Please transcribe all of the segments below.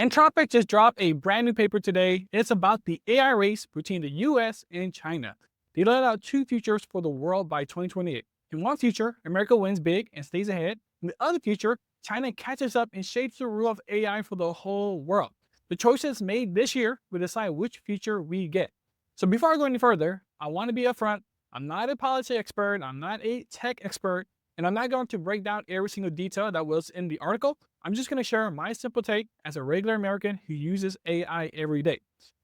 Anthropic just dropped a brand new paper today. It's about the AI race between the US and China. They laid out two futures for the world by 2028. In one future, America wins big and stays ahead. In the other future, China catches up and shapes the rule of AI for the whole world. The choices made this year will decide which future we get. So before I go any further, I want to be upfront. I'm not a policy expert, I'm not a tech expert, and I'm not going to break down every single detail that was in the article. I'm just going to share my simple take as a regular American who uses AI every day.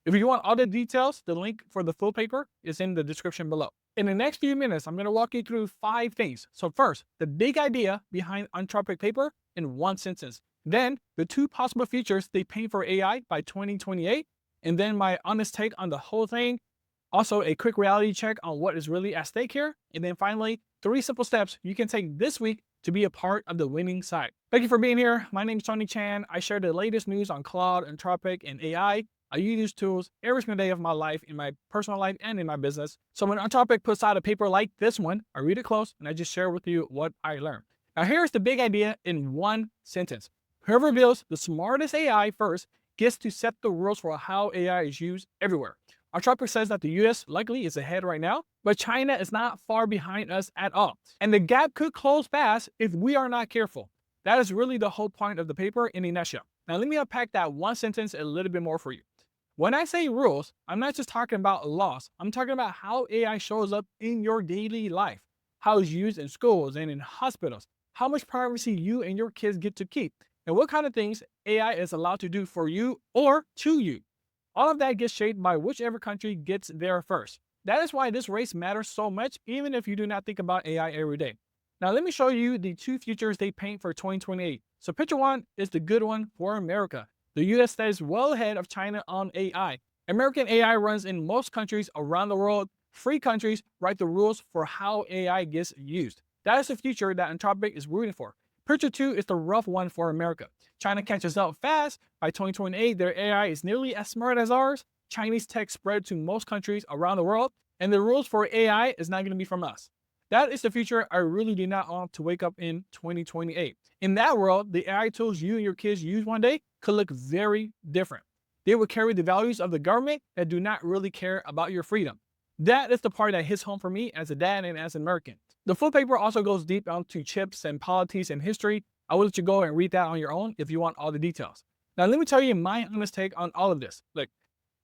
If you want all the details, the link for the full paper is in the description below. In the next few minutes, I'm going to walk you through 5 things. So first, the big idea behind Anthropic paper in one sentence. Then, the 2 possible futures they paint for AI by 2028. And then my honest take on the whole thing. Also, a quick reality check on what is really at stake here. And then finally, 3 simple steps you can take this week to be a part of the winning side. Thank you for being here. My name is Tony Chan. I share the latest news on cloud, Anthropic, and AI. I use these tools every single day of my life, in my personal life and in my business. So when Anthropic puts out a paper like this one, I read it close and I just share with you what I learned. Now here's the big idea in one sentence. Whoever builds the smartest AI first gets to set the rules for how AI is used everywhere. Anthropic says that the US likely is ahead right now, but China is not far behind us at all. And the gap could close fast if we are not careful. That is really the whole point of the paper in a nutshell. Now let me unpack that one sentence a little bit more for you. When I say rules, I'm not just talking about laws. I'm talking about how AI shows up in your daily life, how it's used in schools and in hospitals, how much privacy you and your kids get to keep, and what kind of things AI is allowed to do for you or to you. All of that gets shaped by whichever country gets there first. That is why this race matters so much, even if you do not think about AI every day. Now let me show you the 2 futures they paint for 2028. So picture 1 is the good one for America. The US stays well ahead of China on AI. American AI runs in most countries around the world. Free countries write the rules for how AI gets used. That is the future that Anthropic is rooting for. Picture 2 is the rough one for America. China catches up fast. By 2028, their AI is nearly as smart as ours. Chinese tech spread to most countries around the world, and the rules for AI is not going to be from us. That is the future I really do not want to wake up in 2028. In that world, the AI tools you and your kids use one day could look very different. They would carry the values of the government that do not really care about your freedom. That is the part that hits home for me as a dad and as an American. The full paper also goes deep onto chips and polities and history. I will let you go and read that on your own if you want all the details. Now, let me tell you my honest take on all of this. Look,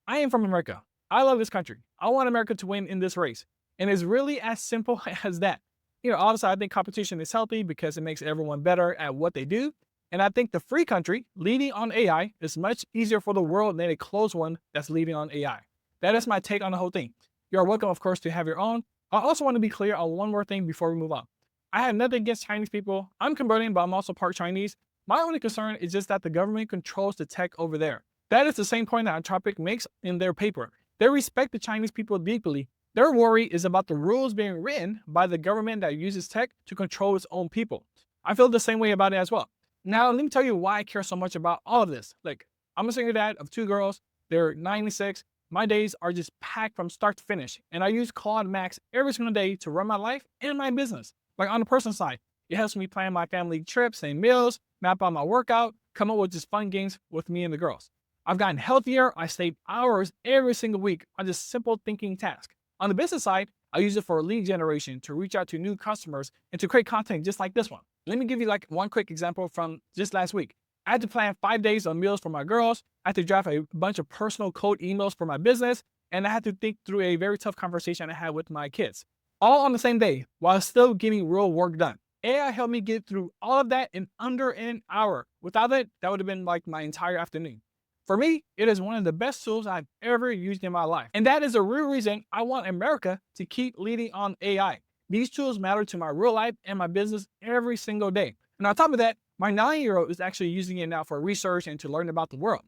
I am from America. I love this country. I want America to win in this race. And it's really as simple as that. Obviously, I think competition is healthy because it makes everyone better at what they do. And I think the free country leading on AI is much easier for the world than a closed one that's leading on AI. That is my take on the whole thing. You're welcome, of course, to have your own. I also want to be clear on one more thing before we move on. I have nothing against Chinese people. I'm converting, but I'm also part Chinese. My only concern is just that the government controls the tech over there. That is the same point that Anthropic makes in their paper. They respect the Chinese people deeply. Their worry is about the rules being written by the government that uses tech to control its own people. I feel the same way about it as well. Now, let me tell you why I care so much about all of this. Like, I'm a single dad of 2 girls. They're 9 and 6. My days are just packed from start to finish. And I use Claude Max every single day to run my life and my business. Like on the personal side, it helps me plan my family trips and meals, map out my workout, come up with just fun games with me and the girls. I've gotten healthier. I save hours every single week on just simple thinking tasks. On the business side, I use it for lead generation, to reach out to new customers, and to create content just like this one. Let me give you like one quick example from just last week. I had to plan 5 days of meals for my girls. I had to draft a bunch of personal code emails for my business, and I had to think through a very tough conversation I had with my kids. All on the same day, while still getting real work done. AI helped me get through all of that in under an hour. Without it, that would have been like my entire afternoon. For me, it is one of the best tools I've ever used in my life. And that is a real reason I want America to keep leading on AI. These tools matter to my real life and my business every single day. And on top of that, my 9-year-old is actually using it now for research and to learn about the world.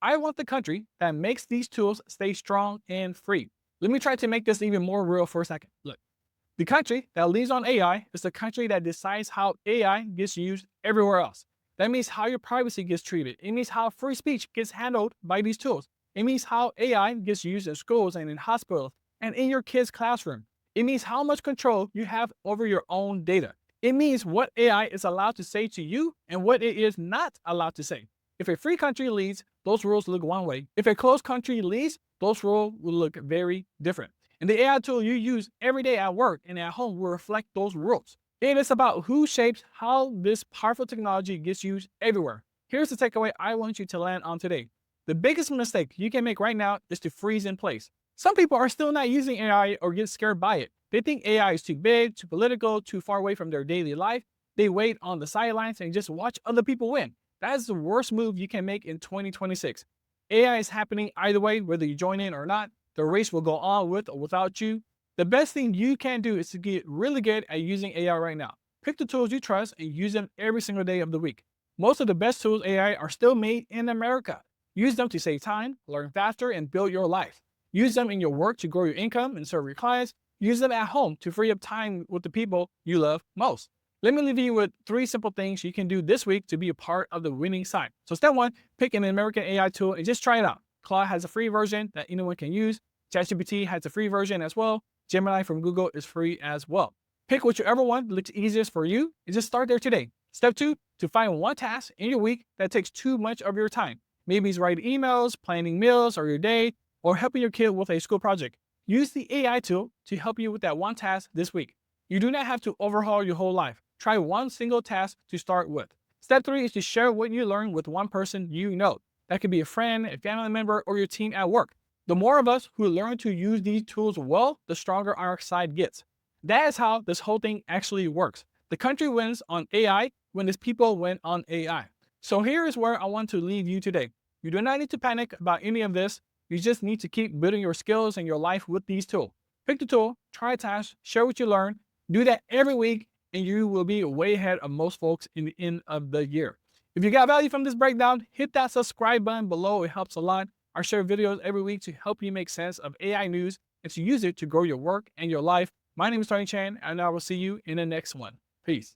I want the country that makes these tools stay strong and free. Let me try to make this even more real for a second. Look, the country that leads on AI is the country that decides how AI gets used everywhere else. That means how your privacy gets treated. It means how free speech gets handled by these tools. It means how AI gets used in schools and in hospitals and in your kids' classroom. It means how much control you have over your own data. It means what AI is allowed to say to you and what it is not allowed to say. If a free country leads, those rules look one way. If a closed country leads, those rules will look very different. And the AI tool you use every day at work and at home will reflect those rules. It is about who shapes how this powerful technology gets used everywhere. Here's the takeaway I want you to land on today. The biggest mistake you can make right now is to freeze in place. Some people are still not using AI or get scared by it. They think AI is too big, too political, too far away from their daily life. They wait on the sidelines and just watch other people win. That is the worst move you can make in 2026. AI is happening either way, whether you join in or not. The race will go on with or without you. The best thing you can do is to get really good at using AI right now. Pick the tools you trust and use them every single day of the week. Most of the best tools AI are still made in America. Use them to save time, learn faster, and build your life. Use them in your work to grow your income and serve your clients. Use them at home to free up time with the people you love most. Let me leave you with 3 simple things you can do this week to be a part of the winning side. So step 1, pick an American AI tool and just try it out. Claude has a free version that anyone can use. ChatGPT has a free version as well. Gemini from Google is free as well. Pick whichever one looks easiest for you and just start there today. Step 2, to find one task in your week that takes too much of your time. Maybe it's writing emails, planning meals or your day, or helping your kid with a school project. Use the AI tool to help you with that one task this week. You do not have to overhaul your whole life. Try one single task to start with. Step 3 is to share what you learn with one person you know. That could be a friend, a family member, or your team at work. The more of us who learn to use these tools well, the stronger our side gets. That is how this whole thing actually works. The country wins on AI when its people win on AI. So here is where I want to leave you today. You do not need to panic about any of this. You just need to keep building your skills and your life with these tools. Pick the tool, try a task, share what you learn. Do that every week, and you will be way ahead of most folks in the end of the year. If you got value from this breakdown, hit that subscribe button below. It helps a lot. I share videos every week to help you make sense of AI news and to use it to grow your work and your life. My name is Tony Chan, and I will see you in the next one. Peace.